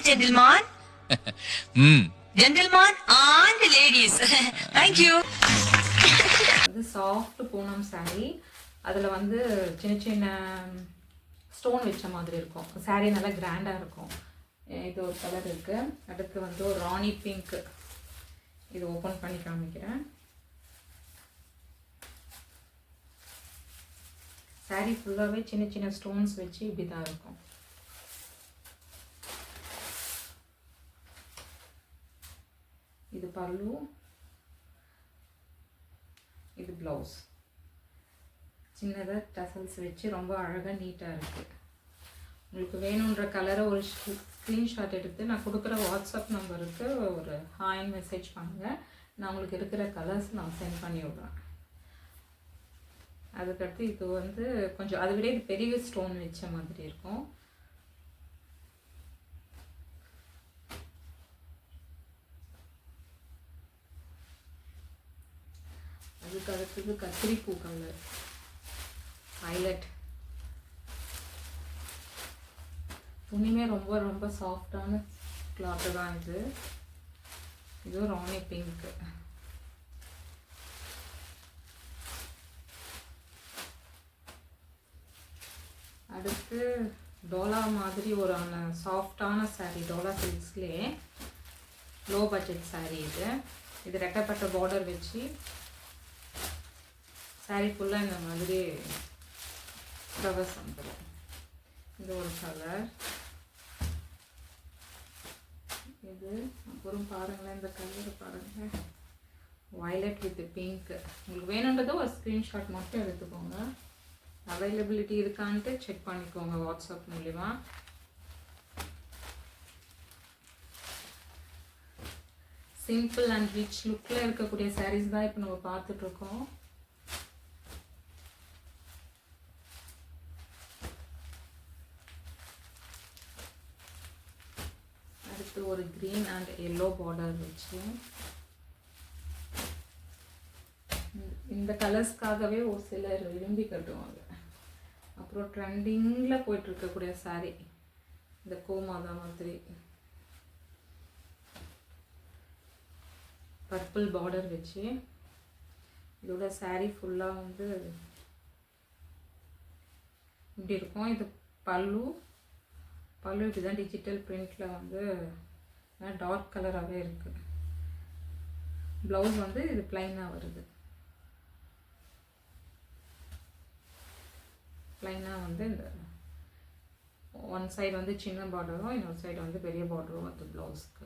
gentlemen. Gentlemen and ladies. Thank you. இது soft Poonam saree. அதில் வந்து சின்ன சின்ன ஸ்டோன் வச்ச மாதிரி இருக்கும். saree நல்லா கிராண்டாக இருக்கும். இது ஒரு கலர் இருக்குது. அடுத்து வந்து ஒரு ராணி பிங்க். இது ஓப்பன் பண்ணி காமிக்கிறேன். saree ஃபுல்லாகவே சின்ன சின்ன ஸ்டோன்ஸ் வச்சு இப்படி தான் இருக்கும். இது பல்லு, இது ப்ளவுஸ். சின்னதாக டசல்ஸ் வச்சு ரொம்ப அழகாக நீட்டாக இருக்குது. உங்களுக்கு வேணுன்ற கலரை ஒரு ஸ்க்ரீன்ஷாட் எடுத்து நான் கொடுக்குற வாட்ஸ்அப் நம்பருக்கு ஒரு ஹாய்ன்னு மெசேஜ் பண்ணுங்கள். நான் உங்களுக்கு இருக்கிற கலர்ஸ் நான் சென்ட் பண்ணி விட்றேன். அதுக்கடுத்து இது வந்து கொஞ்சம் அதை விட இது பெரிய ஸ்டோன் வச்ச மாதிரி இருக்கும். அதுக்கு அடுத்தது கத்திரிப்பூ கலர், வயலட். துணிமே ரொம்ப ரொம்ப சாஃப்டான கிளாத்து தான் இது. இது ராணி பிங்க். அடுத்து டோலா மாதிரி ஒரு சாஃப்டான saree, டோலா சில்க்ஸ்லேயே லோ பட்ஜெட் saree இது. இது ரெட்டப்பட்ட பார்டர் வச்சு saree ஃபுல்லாக இந்த மாதிரி ஃப்ளவர்ஸ் வந்துடும். இது ஒரு கலர். இது அப்புறம் பாருங்களேன், இந்த கலர் பாருங்கள், வயலட் வித் பிங்க். உங்களுக்கு வேணுன்றதை ஒரு ஸ்க்ரீன்ஷாட் மட்டும் எடுத்துக்கோங்க. அவைலபிலிட்டி இருக்கான்ட்டு செக் பண்ணிக்கோங்க வாட்ஸ்அப் மூலிமா. சிம்பிள் அண்ட் ரிச் லுக்கில் இருக்கக்கூடிய சாரீஸ் தான் இப்போ நம்ம பார்த்துட்ருக்கோம். அடுத்து ஒரு க்ரீன் அண்ட் எல்லோ பார்டர் வச்சு இந்த கலர்ஸ்க்காகவே ஒரு சிலர் விரும்பி கட்டுவாங்க. அப்புறம் ட்ரெண்டிங்கில் போயிட்டுருக்கக்கூடிய saree இந்த கோமாதா மாதிரி பர்பிள் பார்டர் வச்சு இதோட saree ஃபுல்லாக வந்து இப்படி இருக்கும். இது பல்லு இப்படி தான் டிஜிட்டல் பிரிண்டில் வந்து டார்க் கலராகவே இருக்குது. ப்ளவுஸ் வந்து இது ப்ளைனாக வருது. ப்ளைனாக வந்து இந்த ஒன் சைடு வந்து சின்ன பார்டரும் இன்னொரு சைடு வந்து பெரிய பார்டரும் வந்து ப்ளவுஸ்க்கு.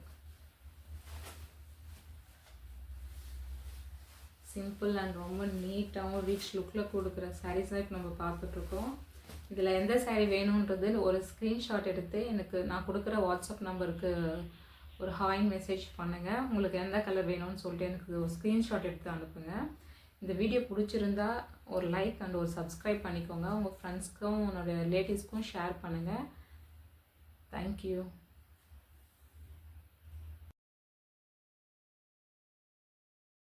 சிம்பிள் அண்ட் ரொம்ப நீட்டாகவும் ரிச் லுக்கில் கொடுக்குற சாரீஸ் தான் இப்போ நம்ம பார்த்துட்ருக்கோம். இதில் எந்த saree வேணுன்றது ஒரு ஸ்க்ரீன்ஷாட் எடுத்து எனக்கு நான் கொடுக்குற வாட்ஸ்அப் நம்பருக்கு ஒரு ஹாய்ன்னு மெசேஜ் பண்ணுங்கள். உங்களுக்கு எந்த கலர் வேணும்னு சொல்லிட்டு எனக்கு ஒரு ஸ்க்ரீன்ஷாட் எடுத்து அனுப்புங்க. இந்த வீடியோ பிடிச்சிருந்தா ஒரு லைக் அண்ட் ஒரு சப்ஸ்கிரைப் பண்ணிக்கோங்க. உங்கள் ஃப்ரெண்ட்ஸ்க்கும் உன்னோட ரிலேட்டிவ்ஸ்க்கும் ஷேர் பண்ணுங்கள். தேங்க்யூ.